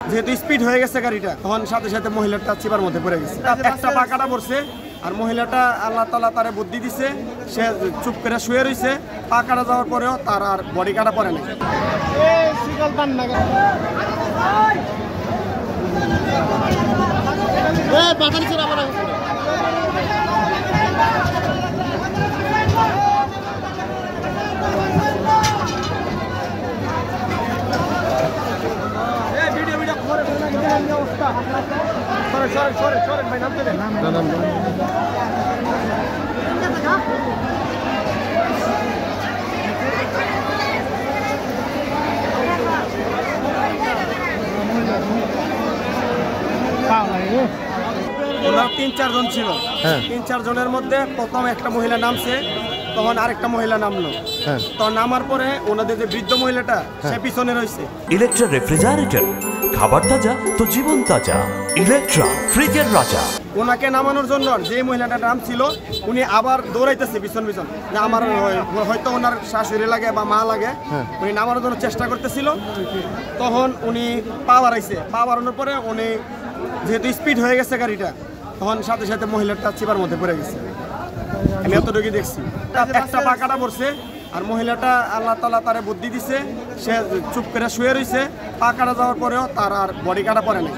যেহেতু স্পিড হয়ে গেছে গাড়িটা, তখন সাথে সাথে মহিলাটা চিপার মধ্যে পড়ে গেছে। একটা পা কাটা পড়ছে, আর মহিলাটা আল্লাহ তাআলা তারে বুদ্ধি দিছে, সে চুপ করে শুয়ে রয়েছে। পা কাটা যাওয়ার পরেও তার আর বডি কাটা পড়ে নাই। ওনার ৩-৪ জন ছিল। ৩-৪ জনের মধ্যে প্রথম একটা মহিলা নামছে, তখন আরেকটা মহিলা নামলো। তো নামার পরে ওনাদের যে বৃদ্ধ মহিলাটা, সে পিছনে রয়েছে। ইলেকট্রা রেফ্রিজারেটর, খাবার তাজা তো জীবন তাজা। ইলেকট্রা, ফ্রিজের রাজা। ওনাকে নামানোর জন্য যে মহিলাটা নামছিল, উনি আবার দৌড়াইতেছে পিছন পিছন, যে আমার হয়তো ওনার শাশুড়ি লাগে বা মা লাগে। উনি নামানোর জন্য চেষ্টা করতেছিল, তখন উনি পা বাড়াইছে। পা বাড়ানোর পরে উনি যেহেতু স্পিড হয়ে গেছে গাড়িটা, তখন সাথে সাথে মহিলাটা চিপার মধ্যে পড়ে গেছে। আমি এতটুকু দেখছি। একটা পা কাটা পড়ছে, আর মহিলাটা আল্লাহ তাআলা তারে বুদ্ধি দিছে, সে চুপ করে শুয়ে রয়েছে। পা কাটা যাওয়ার পরেও তার আর বডি কাটা পড়ে নাই।